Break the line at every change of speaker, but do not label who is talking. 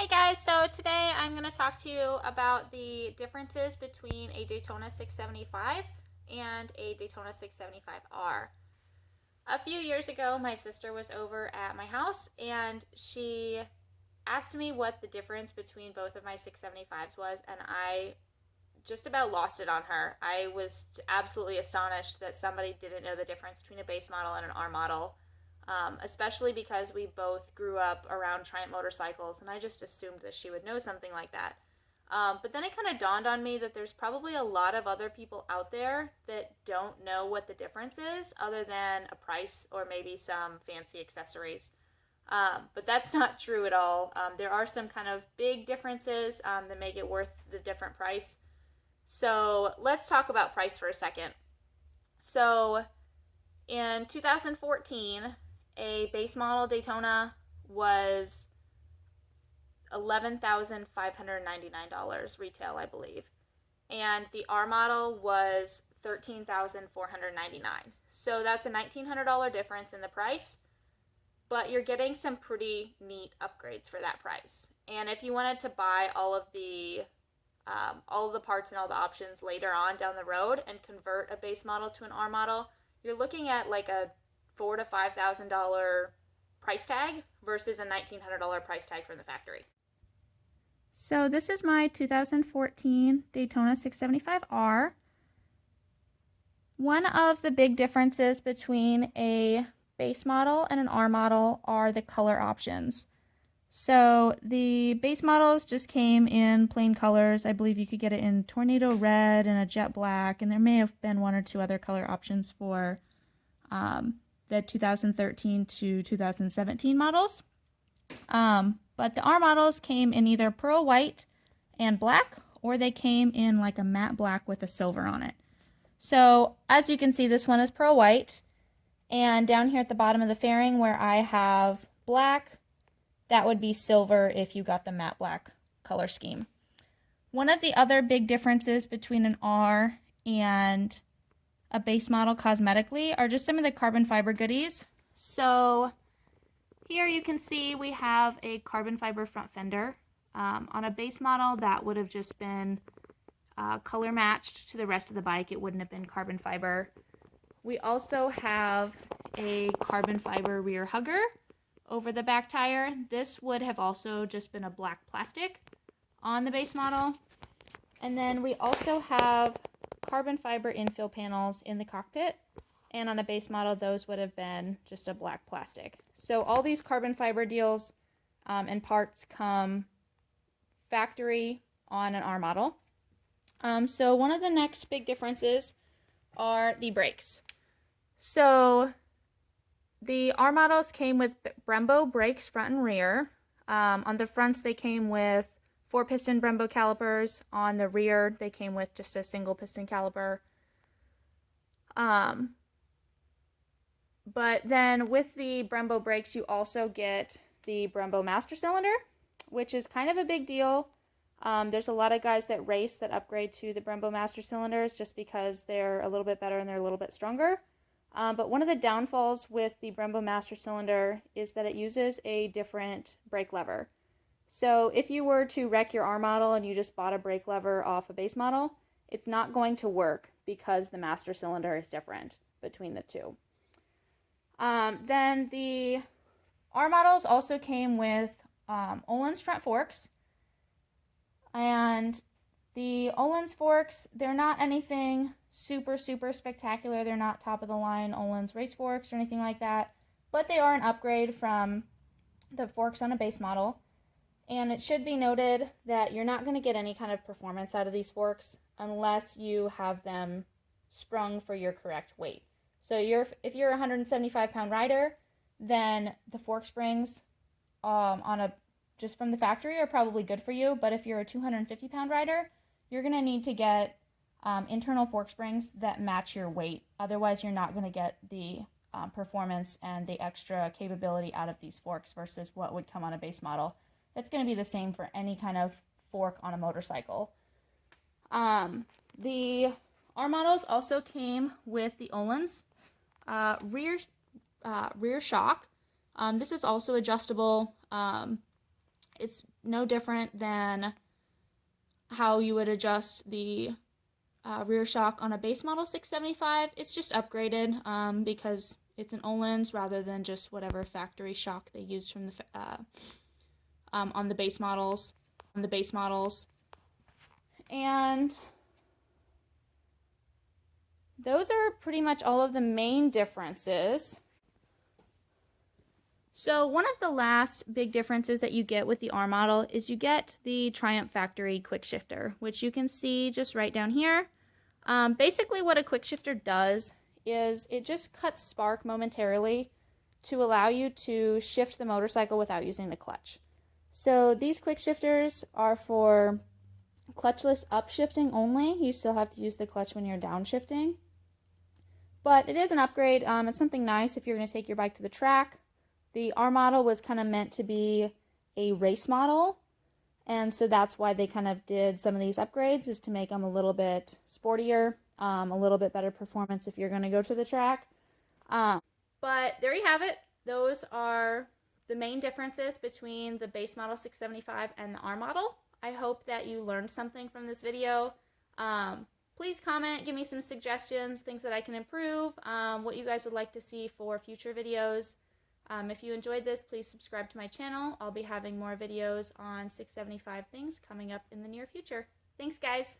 Hey guys, so today I'm going to talk to you about the differences between a Daytona 675 and a Daytona 675R. A few years ago, my sister was over at my house and she asked me what the difference between both of my 675s was, and I just about lost it on her. I was absolutely astonished that somebody didn't know the difference between a base model and an R model. Especially because we both grew up around Triumph motorcycles, and I just assumed that she would know something like that. But then it kind of dawned on me that there's probably a lot of other people out there that don't know what the difference is, other than a price or maybe some fancy accessories. But that's not true at all. There are some kind of big differences that make it worth the different price. So let's talk about price for a second. So in 2014, a base model Daytona was $11,599 retail, I believe. And the R model was $13,499. So that's a $1,900 difference in the price, but you're getting some pretty neat upgrades for that price. And if you wanted to buy all of the parts and all the options later on down the road and convert a base model to an R model, you're looking at like a $4,000 to $5,000 price tag versus a $1,900 price tag from the factory. So this is my 2014 Daytona 675R. One of the big differences between a base model and an R model are the color options. So the base models just came in plain colors. I believe you could get it in tornado red and a jet black, and there may have been one or two other color options for the 2013 to 2017 models. But the R models came in either pearl white and black, or they came in like a matte black with a silver on it. So as you can see, this one is pearl white, and down here at the bottom of the fairing where I have black, that would be silver if you got the matte black color scheme. One of the other big differences between an R and a base model cosmetically are just some of the carbon fiber goodies. So here you can see we have a carbon fiber front fender. On a base model, that would have just been color matched to the rest of the bike. It wouldn't have been carbon fiber. We also have a carbon fiber rear hugger over the back tire. This would have also just been a black plastic on the base model. And then we also have carbon fiber infill panels in the cockpit, and on a base model those would have been just a black plastic. So all these carbon fiber deals and parts come factory on an R model. So one of the next big differences are the brakes. So the R models came with Brembo brakes front and rear. On the fronts they came with 4-piston Brembo calipers. On the rear they came with just a single piston caliper. But then with the Brembo brakes you also get the Brembo master cylinder, which is kind of a big deal. There's a lot of guys that race that upgrade to the Brembo master cylinders just because they're a little bit better and they're a little bit stronger. But one of the downfalls with the Brembo master cylinder is that it uses a different brake lever. So if you were to wreck your R model and you just bought a brake lever off a base model, it's not going to work because the master cylinder is different between the two. Then the R models also came with Öhlins front forks. And the Öhlins forks, they're not anything super spectacular. They're not top of the line Öhlins race forks or anything like that, but they are an upgrade from the forks on a base model. And it should be noted that you're not going to get any kind of performance out of these forks unless you have them sprung for your correct weight. So if you're a 175-pound rider, then the fork springs just from the factory are probably good for you. But if you're a 250-pound rider, you're going to need to get internal fork springs that match your weight. Otherwise, you're not going to get the performance and the extra capability out of these forks versus what would come on a base model. That's going to be the same for any kind of fork on a motorcycle. The R models also came with the Öhlins rear shock. This is also adjustable. It's no different than how you would adjust the rear shock on a base model 675. It's just upgraded because it's an Öhlins rather than just whatever factory shock they used from the on the base models. And those are pretty much all of the main differences. So one of the last big differences that you get with the R model is you get the Triumph factory quick shifter, which you can see just right down here. Basically what a quick shifter does is it just cuts spark momentarily to allow you to shift the motorcycle without using the clutch. So these quick shifters are for clutchless upshifting only. You still have to use the clutch when you're downshifting. But it is an upgrade. It's something nice if you're going to take your bike to the track. The R model was kind of meant to be a race model, and so that's why they kind of did some of these upgrades, is to make them a little bit sportier, a little bit better performance if you're going to go to the track. But there you have it. Those are the main differences between the base model 675 and the R model. I hope that you learned something from this video. Please comment, give me some suggestions, things that I can improve, what you guys would like to see for future videos. If you enjoyed this, please subscribe to my channel. I'll be having more videos on 675 things coming up in the near future. Thanks, guys.